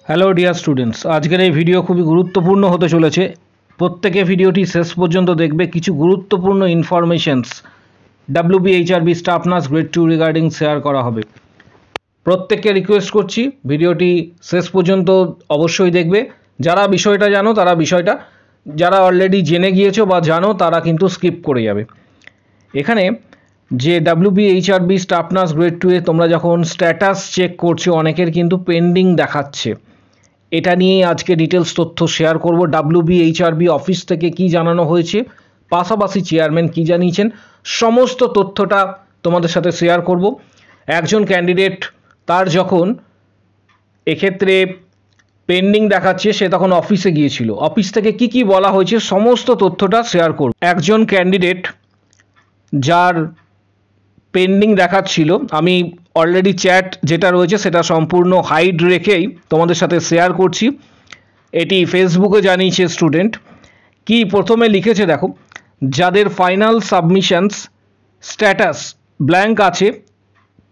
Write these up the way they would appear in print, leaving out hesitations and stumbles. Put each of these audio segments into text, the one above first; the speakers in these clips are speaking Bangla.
হ্যালো ডিয়ার স্টুডেন্টস, আজকের এই ভিডিও খুবই গুরুত্বপূর্ণ হতে চলেছে। প্রত্যেকে ভিডিওটি শেষ পর্যন্ত দেখবে। কিছু গুরুত্বপূর্ণ informations WBHRB staff nurse grade 2 regarding share করা হবে। প্রত্যেককে রিকোয়েস্ট করছি ভিডিওটি শেষ পর্যন্ত অবশ্যই দেখবে। যারা বিষয়টা জানো তারা বিষয়টা, যারা অলরেডি জেনে গিয়েছো বা জানো তারা কিন্তু স্কিপ করে যাবে। এখানে যে WBHRB স্টাফ নার্স গ্রেড 2 এ তোমরা যখন স্ট্যাটাস চেক করছো অনেকের কিন্তু পেন্ডিং দেখাচ্ছে। এটা নিয়ে আজকে ডিটেলস তথ্য শেয়ার করব। WBHRB অফিস থেকে কি জানানো হয়েছে, পাশাপাশি চেয়ারম্যান কি জানিয়েছেন, সমস্ত তথ্যটা তোমাদের সাথে শেয়ার করব। একজন ক্যান্ডিডেট তার যখন এক্ষেত্রে পেন্ডিং দেখাচ্ছে সে তখন অফিসে গিয়েছিল, অফিস থেকে কি কি বলা হয়েছে সমস্ত তথ্যটা শেয়ার করব। একজন ক্যান্ডিডেট যার পেন্ডিং দেখাচ্ছিল, আমি অলরেডি চ্যাট যেটা রয়েছে সেটা সম্পূর্ণ হাইড রেখেই তোমাদের সাথে শেয়ার করছি। এটি ফেসবুকে জানিয়েছে স্টুডেন্ট। কি প্রথমে লিখেছে দেখো, যাদের ফাইনাল সাবমিশনস স্ট্যাটাস ব্ল্যাঙ্ক আছে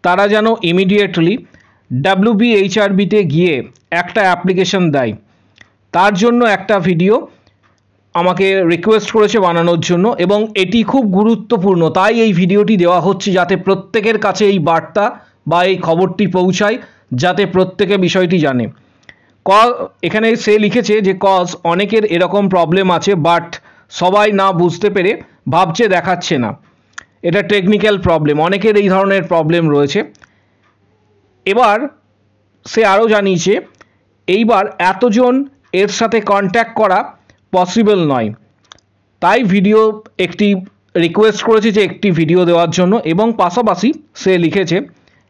তারা যেন ইমিডিয়েটলি WBHRBতে গিয়ে একটা অ্যাপ্লিকেশন দেয়। তার জন্য একটা ভিডিও আমাকে রিকোয়েস্ট করেছে বানানোর জন্য, এবং এটি খুব গুরুত্বপূর্ণ, তাই এই ভিডিওটি দেওয়া হচ্ছে যাতে প্রত্যেকের কাছে এই বার্তা বা এই খবরটি পৌঁছায়, যাতে প্রত্যেকে বিষয়টি জানে। এখানে সে লিখেছে যে কজ অনেকের এরকম প্রবলেম আছে, বাট সবাই না বুঝতে পেরে ভাবছে দেখাচ্ছে না। এটা টেকনিক্যাল প্রবলেম, অনেকের এই ধরনের প্রবলেম রয়েছে। এবার সে আরও জানিয়েছে এইবার এতজন এর সাথে কন্ট্যাক্ট করা পসিবল নয়, তাই ভিডিও একটি রিকোয়েস্ট করেছে যে একটি ভিডিও দেওয়ার জন্য। এবং পাশাপাশি সে লিখেছে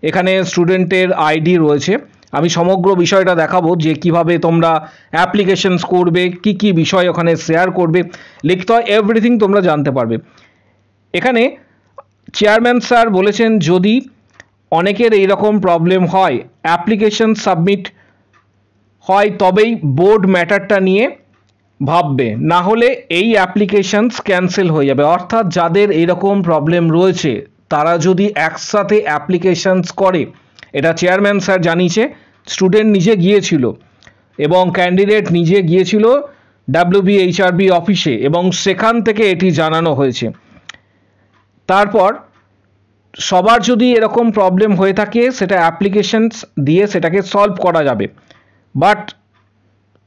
এখানে স্টুডেন্টের আইডি রয়েছে, আমি সমগ্র বিষয়টা দেখাবো যে কিভাবে তোমরা অ্যাপ্লিকেশনস করবে, কি কি বিষয় ওখানে শেয়ার করবে, লিখতে হয়, এভরিথিং তোমরা জানতে পারবে। এখানে চেয়ারম্যান স্যার বলেছেন যদি অনেকের এইরকম প্রবলেম হয়, অ্যাপ্লিকেশন সাবমিট হয়, তবেই বোর্ড ম্যাটারটা নিয়ে ভাববে, না হলে এই অ্যাপ্লিকেশনস ক্যান্সেল হয়ে যাবে। অর্থাৎ যাদের এরকম প্রবলেম রয়েছে তারা যদি একসাথে অ্যাপ্লিকেশনস করে, এটা চেয়ারম্যান স্যার জানিয়েছে। স্টুডেন্ট নিজে গিয়েছিল এবং ক্যান্ডিডেট নিজে গিয়েছিল WBHRB অফিসে, এবং সেখান থেকে এটি জানানো হয়েছে। তারপর সবার যদি এরকম প্রবলেম হয়ে থাকে সেটা অ্যাপ্লিকেশনস দিয়ে সেটাকে সলভ করা যাবে। বাট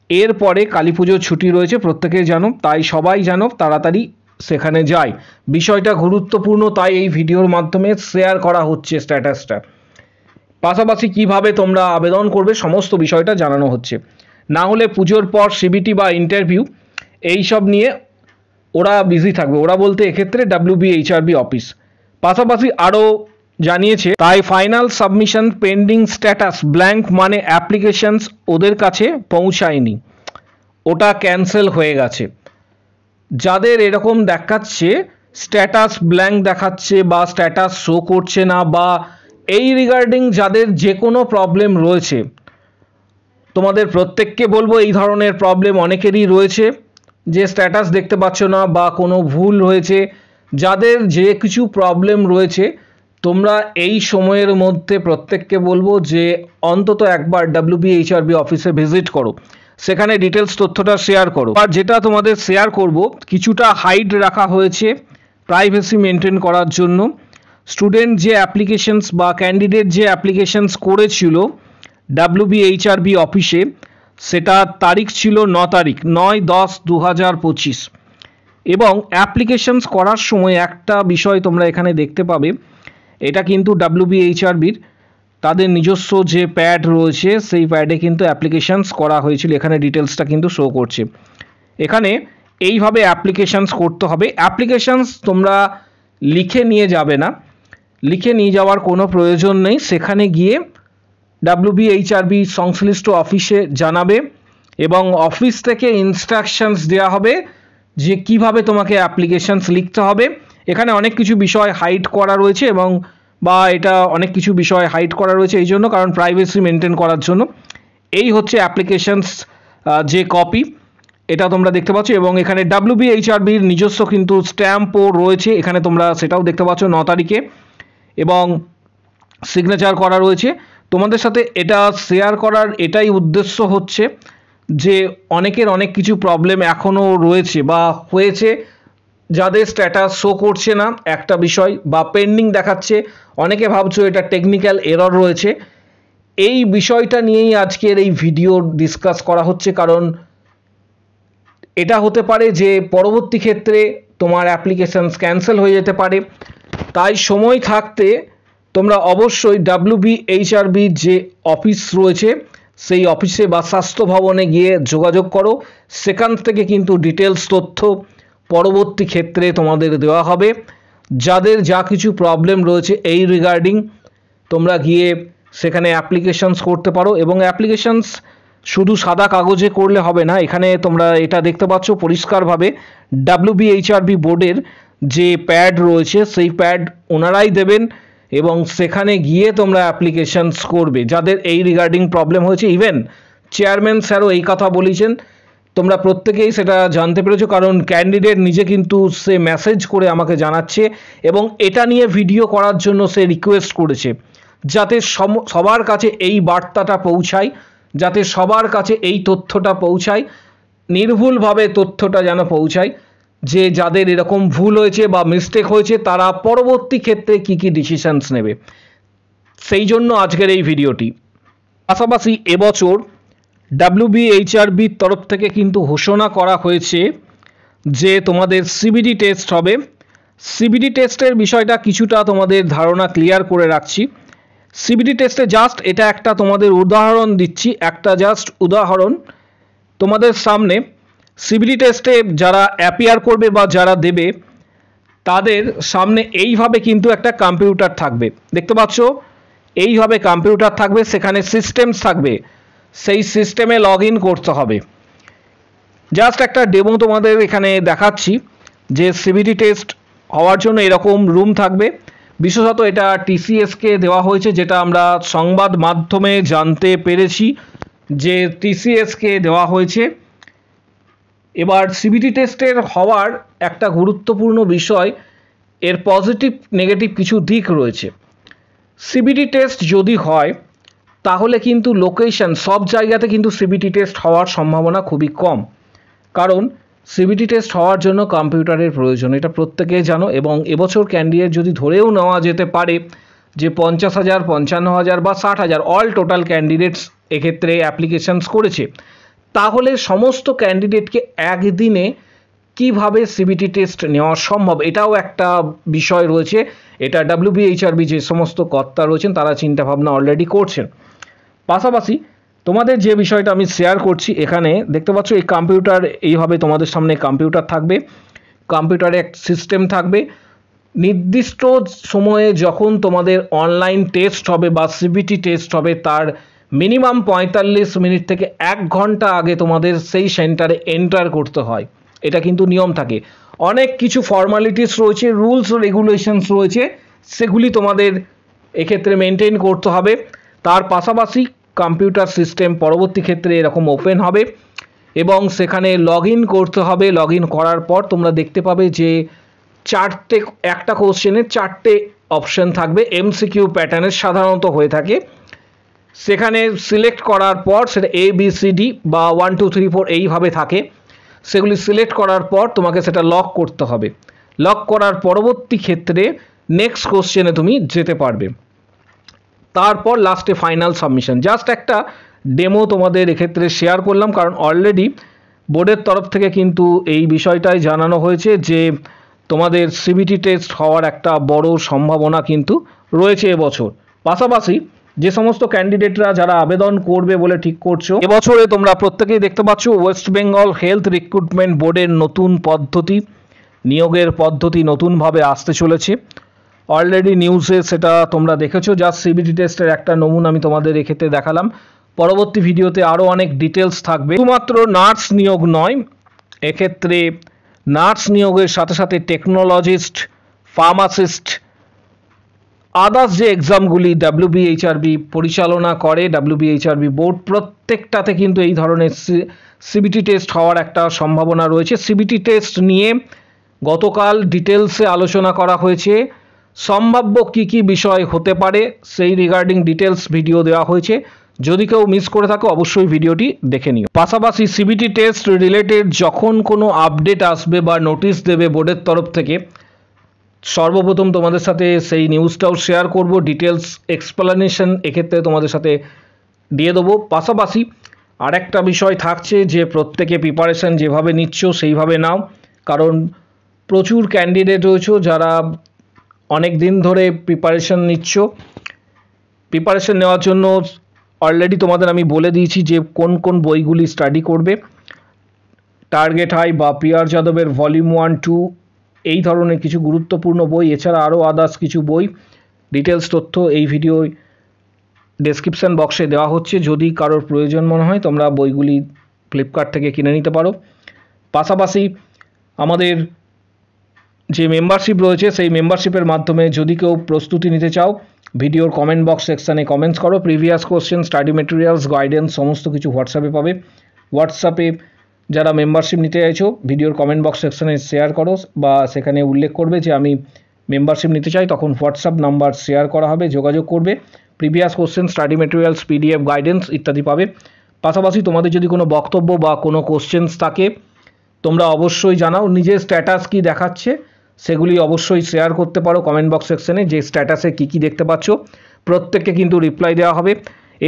এরপরে কালী পুজোর ছুটি রয়েছে, প্রত্যেকে জানো, তাই সবাই জানো তাড়াতাড়ি সেখানে যায়। বিষয়টা গুরুত্বপূর্ণ, তাই এই ভিডিওর মাধ্যমে শেয়ার করা হচ্ছে স্ট্যাটাসটা। পাশাপাশি কিভাবে তোমরা আবেদন করবে সমস্ত বিষয়টা জানানো হচ্ছে। না হলে পুজোর পর CBT বা ইন্টারভিউ এইসব নিয়ে ওরা বিজি থাকবে, ওরা বলতে এক্ষেত্রে WBHRB অফিস। পাশাপাশি আরও জানিয়েছে তাই final submission pending status blank মানে অ্যাপ্লিকেশনস ওদের কাছে পৌঁছায়নি, ওটা ক্যান্সেল হয়ে গেছে। যাদের এরকম দেখাচ্ছে স্ট্যাটাস ব্ল্যাঙ্ক দেখাচ্ছে বা স্ট্যাটাস শো করছে না, বা এই রিগার্ডিং যাদের যে কোনো প্রবলেম রয়েছে, তোমাদের প্রত্যেককে বলবো এই ধরনের প্রবলেম অনেকেরই রয়েছে যে স্ট্যাটাস দেখতে পাচ্ছ না বা কোনো ভুল হয়েছে। যাদের যে কিছু প্রবলেম রয়েছে তোমরা এই সময়ের মধ্যে প্রত্যেককে বলবো যে অন্তত একবার WBHRB অফিসে ভিজিট করো, সেখানে ডিটেলস তথ্যটা শেয়ার করো। আর যেটা তোমাদের শেয়ার করব কিছুটা হাইড রাখা হয়েছে প্রাইভেসি মেনটেন করার জন্য। স্টুডেন্ট যে অ্যাপ্লিকেশনস বা ক্যান্ডিডেট যে অ্যাপ্লিকেশনস করেছিল WBHRB অফিসে, সেটা তারিখ ছিল 9 তারিখ 9/10/2025। এবং অ্যাপ্লিকেশনস করার সময় একটা বিষয় তোমরা এখানে দেখতে পাবে, এটা কিন্তু WBHRBর তাদের নিজস্ব যে প্যাড রয়েছে সেই প্যাডে কিন্তু অ্যাপ্লিকেশনস করা হয়েছিল, এখানে ডিটেলসটা কিন্তু শো করছে। এখানে এইভাবে অ্যাপ্লিকেশনস করতে হবে। অ্যাপ্লিকেশনস তোমরা লিখে নিয়ে যাবে না, লিখে নিয়ে যাওয়ার কোনো প্রয়োজন নেই, সেখানে গিয়ে WBHRB সংশ্লিষ্ট অফিসে জানাবে এবং অফিস থেকে ইনস্ট্রাকশনস দেওয়া হবে যে কিভাবে তোমাকে অ্যাপ্লিকেশনস লিখতে হবে। এখানে অনেক কিছু বিষয় হাইড করা রয়েছে, এবং বা এটা অনেক কিছু বিষয় হাইড করা রয়েছে এই জন্য, কারণ প্রাইভেসি মেনটেন করার জন্য। এই হচ্ছে অ্যাপ্লিকেশনস যে কপি, এটা তোমরা দেখতে পাচ্ছ। এবং এখানে WBHRBর নিজস্ব কিন্তু স্ট্যাম্পও রয়েছে, এখানে তোমরা সেটাও দেখতে পাচ্ছ 9 তারিখে, এবং সিগনেচার করা রয়েছে। তোমাদের সাথে এটা শেয়ার করার এটাই উদ্দেশ্য হচ্ছে যে অনেকের অনেক কিছু প্রবলেম এখনও রয়েছে বা হয়েছে, যাদের স্ট্যাটাস শো করছে না একটা বিষয় বা পেন্ডিং দেখাচ্ছে, অনেকে ভাবছো এটা টেকনিক্যাল এরর রয়েছে। এই বিষয়টা নিয়েই আজকের এই ভিডিও ডিসকাস করা হচ্ছে, কারণ এটা হতে পারে যে পরবর্তী ক্ষেত্রে তোমার অ্যাপ্লিকেশানস ক্যান্সেল হয়ে যেতে পারে। তাই সময় থাকতে তোমরা অবশ্যই WBHRB যে অফিস রয়েছে সেই অফিসে বা স্বাস্থ্য ভবনে গিয়ে যোগাযোগ করো। সেখান থেকে কিন্তু ডিটেলস তথ্য পরবর্তী ক্ষেত্রে তোমাদের দেওয়া হবে। যাদের যা কিছু প্রবলেম রয়েছে এই রিগার্ডিং তোমরা গিয়ে সেখানে অ্যাপ্লিকেশানস করতে পারো, এবং অ্যাপ্লিকেশানস শুধু সাদা কাগজে করলে হবে না। এখানে তোমরা এটা দেখতে পাচ্ছ পরিষ্কারভাবে WBHRB বোর্ডের যে প্যাড রয়েছে সেই প্যাড ওনারাই দেবেন, এবং সেখানে গিয়ে তোমরা অ্যাপ্লিকেশানস করবে যাদের এই রিগার্ডিং প্রবলেম হয়েছে। ইভেন চেয়ারম্যান স্যারও এই কথা বলেছেন, তোমরা প্রত্যেকেই সেটা জানতে পেরেছো, কারণ ক্যান্ডিডেট নিজে কিন্তু সে মেসেজ করে আমাকে জানাচ্ছে এবং এটা নিয়ে ভিডিও করার জন্য সে রিকোয়েস্ট করেছে যাতে সবার কাছে এই বার্তাটা পৌঁছায়, যাতে সবার কাছে এই তথ্যটা পৌঁছায়, নির্ভুলভাবে তথ্যটা যেন পৌঁছায়, যে যাদের এরকম ভুল হয়েছে বা মিস্টেক হয়েছে তারা পরবর্তী ক্ষেত্রে কি কি ডিসিশনস নেবে। সেই জন্য আজকের এই ভিডিওটি। পাশাপাশি এবছর WBHRBর তরফ থেকে কিন্তু ঘোষণা করা হয়েছে যে তোমাদের CBD টেস্ট হবে। CBD টেস্টের বিষয়টা কিছুটা তোমাদের ধারণা ক্লিয়ার করে রাখছি। CBD টেস্টে জাস্ট এটা একটা তোমাদের উদাহরণ দিচ্ছি, একটা জাস্ট উদাহরণ তোমাদের সামনে। CBD টেস্টে যারা অ্যাপিয়ার করবে বা যারা দেবে তাদের সামনে এইভাবে কিন্তু একটা কম্পিউটার থাকবে, দেখতে পাচ্ছ এইভাবে কম্পিউটার থাকবে, সেখানে সিস্টেমস থাকবে, সেই সিস্টেমে লগ ইন করতে হবে। জাস্ট একটা ডেমো তোমাদের এখানে দেখাচ্ছি যে CBD টেস্ট হওয়ার জন্য এরকম রুম থাকবে। বিশেষত এটা TCSকে দেওয়া হয়েছে, যেটা আমরা সংবাদ মাধ্যমে জানতে পেরেছি যে TCSকে দেওয়া হয়েছে। এবার CBD টেস্টের হওয়ার একটা গুরুত্বপূর্ণ বিষয়, এর পজিটিভ নেগেটিভ কিছু দিক রয়েছে। CBD টেস্ট যদি হয় তাহলে কিন্তু লোকেশন সব জায়গাতে কিন্তু CBD টেস্ট হওয়ার সম্ভাবনা খুবই কম, কারণ CBD টেস্ট হওয়ার জন্য কম্পিউটারের প্রয়োজন, এটা প্রত্যেকেই জানো। এবং এবছর ক্যান্ডিডেট যদি ধরেও নেওয়া যেতে পারে যে 50,000, 55,000 বা 60,000 অল টোটাল ক্যান্ডিডেটস এক্ষেত্রে অ্যাপ্লিকেশানস করেছে, তাহলে সমস্ত ক্যান্ডিডেটকে একদিনে কিভাবে CBD টেস্ট নেওয়া সম্ভব, এটাও একটা বিষয় রয়েছে। এটা WBHRB যে সমস্ত কর্তা রয়েছেন তারা চিন্তাভাবনা অলরেডি করছেন। পাশাপাশি তোমাদের যে বিষয়টা আমি শেয়ার করছি, এখানে দেখতে পাচ্ছ এই কম্পিউটার, এইভাবে তোমাদের সামনে কম্পিউটার থাকবে, কম্পিউটারে এক সিস্টেম থাকবে। নির্দিষ্ট সময়ে যখন তোমাদের অনলাইন টেস্ট হবে বা CBD টেস্ট হবে তার মিনিমাম 45 মিনিট থেকে 1 ঘন্টা আগে তোমাদের সেই সেন্টারে এন্টার করতে হয়, এটা কিন্তু নিয়ম থাকে। অনেক কিছু ফর্মালিটিস রয়েছে, রুলস রেগুলেশনস রয়েছে, সেগুলি তোমাদের এক্ষেত্রে মেনটেন করতে হবে। তার পাশাপাশি কম্পিউটার সিস্টেম পরবর্তী ক্ষেত্রে এরকম ওপেন হবে এবং সেখানে লগ ইন করতে হবে। লগ ইন করার পর তোমরা দেখতে পাবে যে একটা কোশ্চেনে 4টে অপশন থাকবে, MCQ প্যাটার্নের সাধারণত হয়ে থাকে। সেখানে সিলেক্ট করার পর সেটা ABCD বা 1 2 3 4 এইভাবে থাকে, সেগুলি সিলেক্ট করার পর তোমাকে সেটা লক করতে হবে। লক করার পরবর্তী ক্ষেত্রে নেক্সট কোশ্চেনে তুমি যেতে পারবে, তারপর লাস্টে ফাইনাল সাবমিশন। জাস্ট একটা ডেমো তোমাদের এক্ষেত্রে শেয়ার করলাম, কারণ অলরেডি বোর্ডের তরফ থেকে কিন্তু এই বিষয়টাই জানানো হয়েছে যে তোমাদের CBD টেস্ট হওয়ার একটা বড় সম্ভাবনা কিন্তু রয়েছে এবছর। পাশাপাশি যে সমস্ত ক্যান্ডিডেটরা যারা আবেদন করবে বলে ঠিক করছো, এবছরে তোমরা প্রত্যেকেই দেখতে পাচ্ছ ওয়েস্ট বেঙ্গল হেলথ রিক্রুটমেন্ট বোর্ডের নতুন পদ্ধতি, নিয়োগের পদ্ধতি নতুনভাবে আসতে চলেছে। অলরেডি নিউজে সেটা তোমরা দেখেছো। জাস্ট CBD টেস্টের একটা নমুনা আমি তোমাদের এক্ষেত্রে দেখালাম, পরবর্তী ভিডিওতে আরও অনেক ডিটেলস থাকবে। শুধুমাত্র নার্স নিয়োগ নয়, এক্ষেত্রে নার্স নিয়োগের সাথে সাথে টেকনোলজিস্ট, ফার্মাসিস্ট, আদার্স যে এক্সামগুলি WBHRB পরিচালনা করে, WBHRB বোর্ড, প্রত্যেকটাতে কিন্তু এই ধরনের CBD টেস্ট হওয়ার একটা সম্ভাবনা রয়েছে। CBD টেস্ট নিয়ে গতকাল ডিটেলসে আলোচনা করা হয়েছে সম্ভাব্য কি বিষয় হতে পারে সেই রিগার্ডিং ডিটেলস ভিডিও দেওয়া হয়েছে। যদি কেউ মিস করে থাকে অবশ্যই ভিডিওটি দেখে নিও। পাশাপাশি সিবিটি টেস্ট রিলেটেড যখন কোনো আপডেট আসবে বা নোটিশ দেবে বোর্ডের তরফ থেকে, সর্বপ্রথম তোমাদের সাথে সেই নিউজটাও শেয়ার করব। ডিটেলস এক্সপ্লানেশন এক্ষেত্রে তোমাদের সাথে দিয়ে দেবো। পাশাপাশি আরেকটা বিষয় থাকছে যে প্রত্যেকে প্রিপারেশন যেভাবে নিচ্ছ সেইভাবে নাও, কারণ প্রচুর ক্যান্ডিডেট রয়েছে যারা অনেক দিন ধরে প্রিপারেশন নিচ্ছ। প্রিপারেশন নেওয়ার জন্য অলরেডি তোমাদের আমি বলে দিয়েছি যে কোন কোন বইগুলি স্টাডি করবে। টার্গেট হাই বা প্রিয়ার যাদবের ভলিউম 1-2 এই ধরনের কিছু গুরুত্বপূর্ণ বই, এছাড়া আরও আদার্স কিছু বই ডিটেলস তথ্য এই ভিডিও ডেসক্রিপশন বক্সে দেওয়া হচ্ছে। যদি কারোর প্রয়োজন মনে হয় তোমরা বইগুলি ফ্লিপকার্ট থেকে কিনে নিতে পারো। পাশাপাশি আমাদের যে মেম্বারশিপ রয়েছে সেই মেম্বারশিপের মাধ্যমে যদি কেউ প্রস্তুতি নিতে চাও, ভিডিওর কমেন্ট বক্স সেকশানে কমেন্টস করো। Previous question, study materials, guidance সমস্ত কিছু হোয়াটসঅ্যাপে পাবে। হোয়াটসঅ্যাপে যারা মেম্বারশিপ নিতে চাইছো ভিডিওর কমেন্ট বক্স সেকশানে শেয়ার করো বা সেখানে উল্লেখ করবে যে আমি মেম্বারশিপ নিতে চাই, তখন হোয়াটসঅ্যাপ নাম্বার শেয়ার করা হবে, যোগাযোগ করবে। Previous question, study materials, PDF, guidance ইত্যাদি পাবে। পাশাপাশি তোমাদের যদি কোনো বক্তব্য বা কোনো কোশ্চেন্স থাকে তোমরা অবশ্যই জানাও। নিজের স্ট্যাটাস কি দেখাচ্ছে সেগুলি অবশ্যই শেয়ার করতে পারো কমেন্ট বক্স সেকশনে, যে স্ট্যাটাসে কী দেখতে পাচ্ছ প্রত্যেককে কিন্তু রিপ্লাই দেওয়া হবে।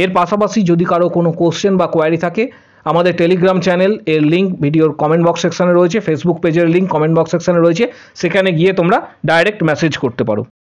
এর পাশাপাশি যদি কারো কোনো কোশ্চেন বা কোয়ারি থাকে, আমাদের টেলিগ্রাম চ্যানেল এর লিঙ্ক ভিডিওর কমেন্ট বক্স সেকশনে রয়েছে, ফেসবুক পেজের লিঙ্ক কমেন্ট বক্স সেকশনে রয়েছে, সেখানে গিয়ে তোমরা ডাইরেক্ট মেসেজ করতে পারো।